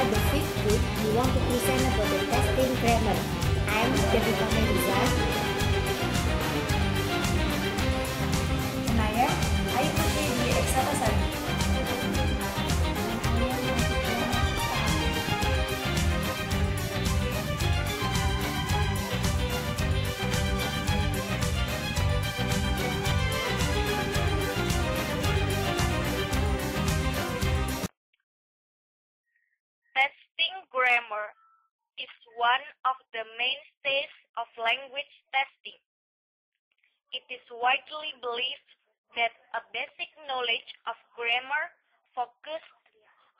The fifth group, we want to present about the testing grammar. I'm Devika Meliza. Naya, ayo ikuti di Eksata Sari. Testing grammar is one of the mainstays of language testing. It is widely believed that a basic knowledge of grammar focuses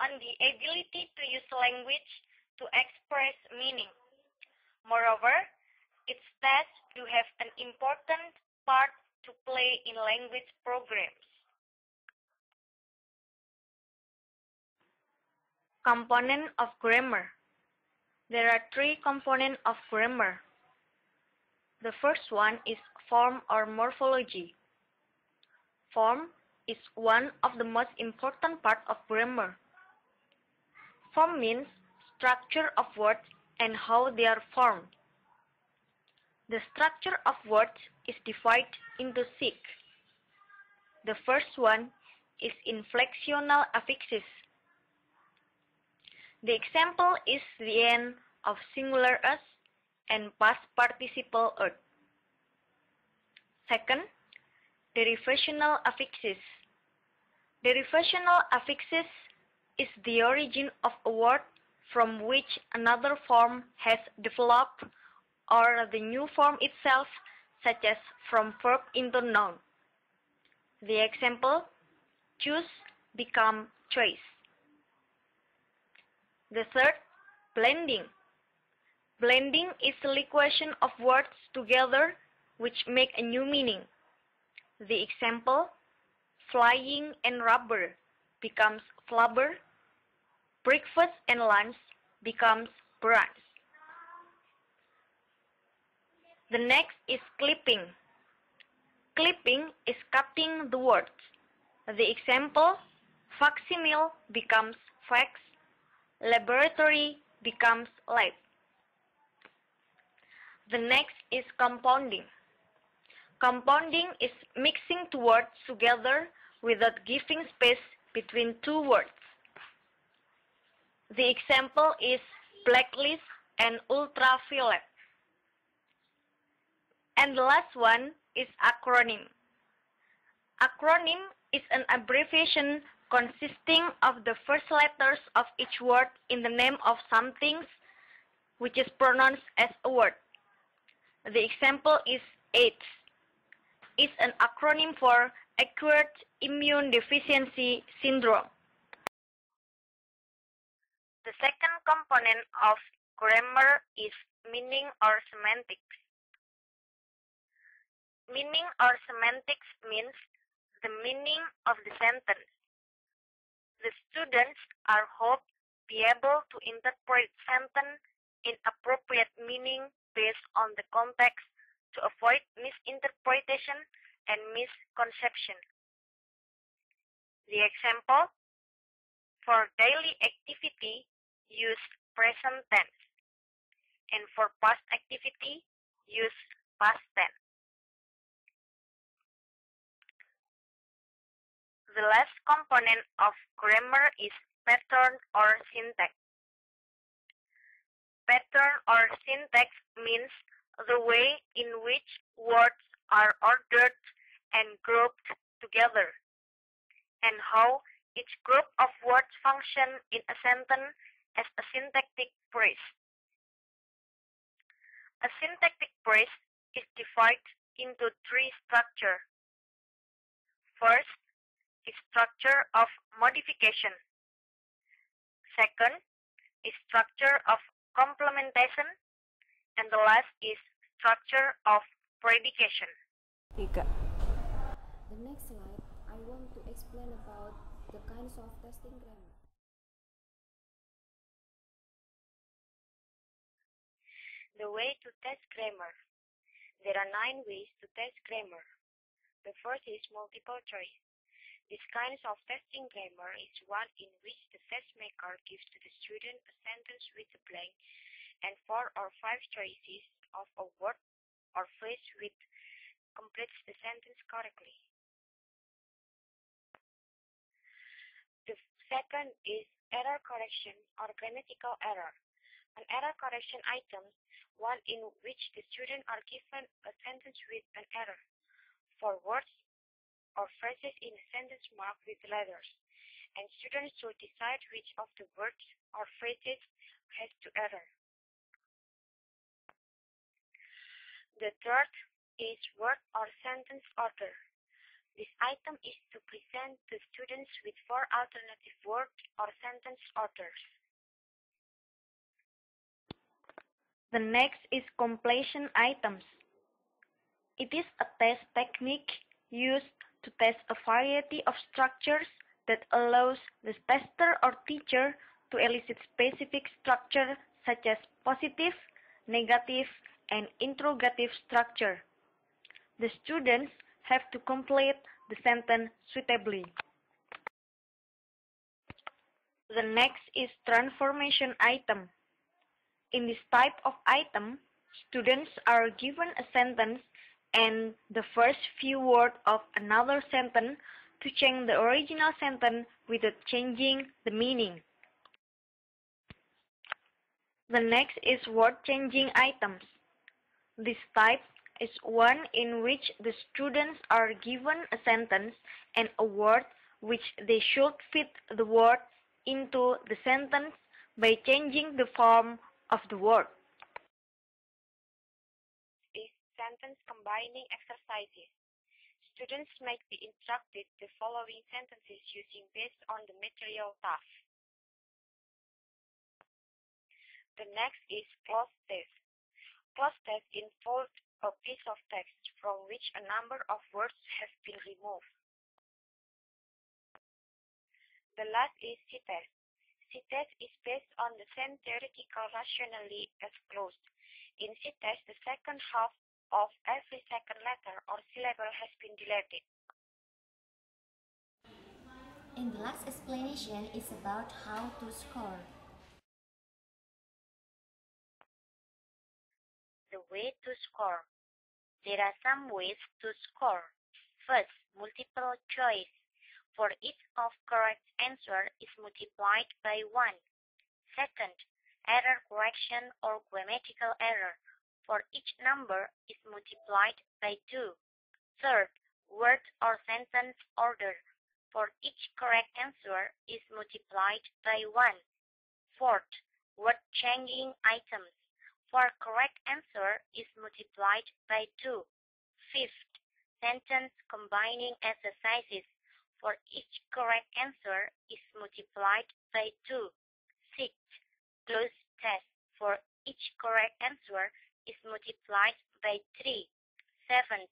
on the ability to use language to express meaning. Moreover, its tests do have an important part to play in language programs. Component of grammar. There are three components of grammar. The first one is form or morphology. Form is one of the most important parts of grammar. Form means structure of words and how they are formed. The structure of words is divided into six. The first one is inflectional affixes. The example is the end of singular us and past participle ed. Second, derivational affixes. Derivational affixes is the origin of a word from which another form has developed, or the new form itself, such as from verb into noun. The example, choose become choice. The third, blending. Blending is the liquidation of words together which make a new meaning. The example, flying and rubber becomes flubber, breakfast and lunch becomes brunch. The next is clipping. Clipping is cutting the words. The example, facsimile becomes fax, laboratory becomes lab. The next is compounding. Compounding is mixing two words together without giving space between two words. The example is blacklist and ultraviolet. And the last one is acronym. Acronym is an abbreviation consisting of the first letters of each word in the name of something which is pronounced as a word. The example is AIDS. It's an acronym for Acquired Immune Deficiency Syndrome. The second component of grammar is meaning or semantics. Meaning or semantics means the meaning of the sentence. The students are hoped be able to interpret sentence in appropriate meaning based on the context to avoid misinterpretation and misconception. The example: for daily activity, use present tense, and for past activity, use past tense. The last component of grammar is pattern or syntax. Pattern or syntax means the way in which words are ordered and grouped together, and how each group of words function in a sentence as a syntactic phrase. A syntactic phrase is divided into three structures. First is structure of modification. Second is structure of complementation, and the last is structure of predication. The next slide, I want to explain about the kinds of testing grammar. The way to test grammar. There are 9 ways to test grammar. The first is multiple choice. This kind of testing grammar is one in which the test maker gives to the student a sentence with a blank and 4 or 5 choices of a word or phrase which completes the sentence correctly. The second is error correction or grammatical error. An error correction item, one in which the student are given a sentence with an error for words or phrases in a sentence marked with letters, and students should decide which of the words or phrases has the error. The third is word or sentence order. This item is to present the students with 4 alternative word or sentence orders. The next is completion items. It is a test technique used to test a variety of structures that allows the tester or teacher to elicit specific structure such as positive, negative, and interrogative structure. The students have to complete the sentence suitably. The next is transformation item. In this type of item, students are given a sentence and the first few words of another sentence to change the original sentence without changing the meaning. The next is word-changing items. This type is one in which the students are given a sentence and a word which they should fit the word into the sentence by changing the form of the word. Sentence combining exercises. Students may be instructed the following sentences using based on the material task. The next is clause test. Clause test involves a piece of text from which a number of words have been removed. The last is C-test. C-test is based on the same theoretical rationale as clause. In C-test, the second half of every second letter or syllable has been deleted. And the last explanation is about how to score. The way to score. There are some ways to score. First, multiple choice. For each of correct answer is multiplied by 1. Second, error correction or grammatical error. For each number is multiplied by 2. Third, word or sentence order. For each correct answer is multiplied by 1. Fourth, word changing items. For correct answer is multiplied by 2. Fifth, sentence combining exercises. For each correct answer is multiplied by 2. 6. Closed test for each correct answer is multiplied by 3. 7.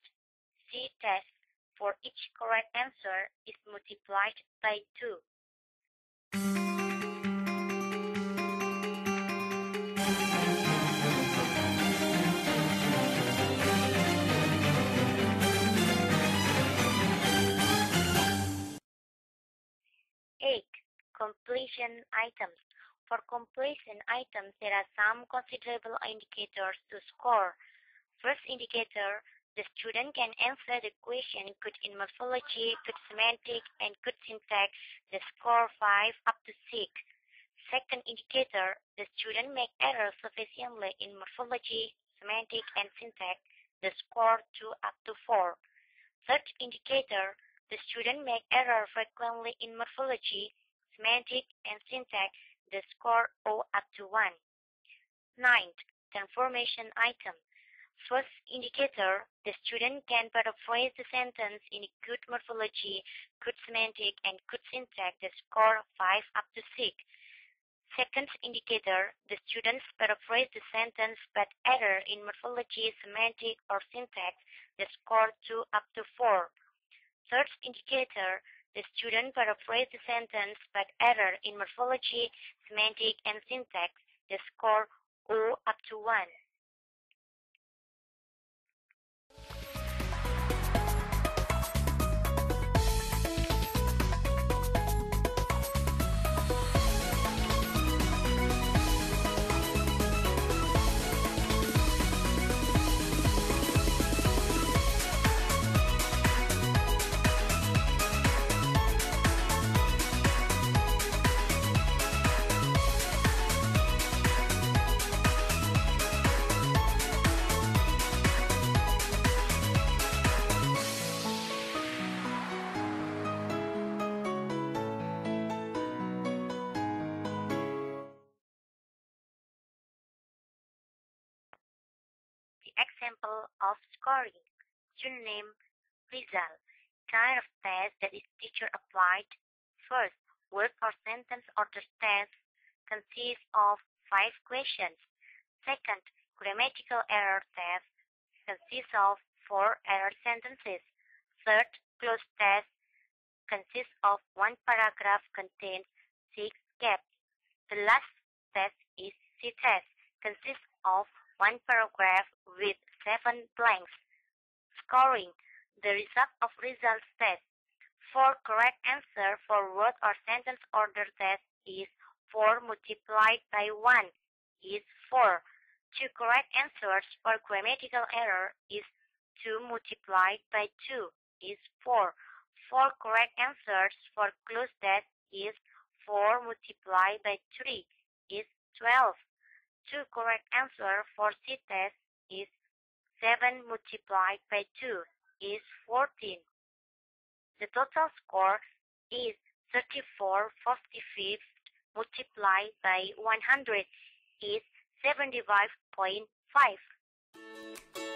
C-test for each correct answer is multiplied by 2. Completion items. For completion items, there are some considerable indicators to score. First indicator, the student can answer the question good in morphology, good semantic, and good syntax. The score 5 up to 6. Second indicator, the student make errors sufficiently in morphology, semantic, and syntax. The score 2 up to 4. Third indicator, the student make error frequently in morphology, semantic, and syntax. The score 0 up to 1. 9th, transformation item. First indicator, the student can paraphrase the sentence in good morphology, good semantic, and good syntax. The score 5 up to 6. Second indicator, the students paraphrase the sentence but error in morphology, semantic, or syntax. The score 2 up to 4. Third indicator, the student paraphrase the sentence but error in morphology, semantic, and syntax. The score 0 up to 1. The example of scoring. Student name, Rizal. Kind of test that is teacher applied. First, word or sentence order test consists of 5 questions. Second, grammatical error test consists of 4 error sentences. Third, closed test consists of 1 paragraph contains 6 gaps. The last test is C-test, consists of 1 paragraph with 7 blanks. Scoring. The result of results test. For correct answer for word or sentence order test is 4 multiplied by 1 is 4. 2 correct answers for grammatical error is 2 multiplied by 2 is 4. 4 correct answers for closed test is 4 multiplied by 3 is 12. 2 correct answer for C-test is 7 multiplied by 2 is 14. The total score is 34 45 multiplied by 100 is 75.5.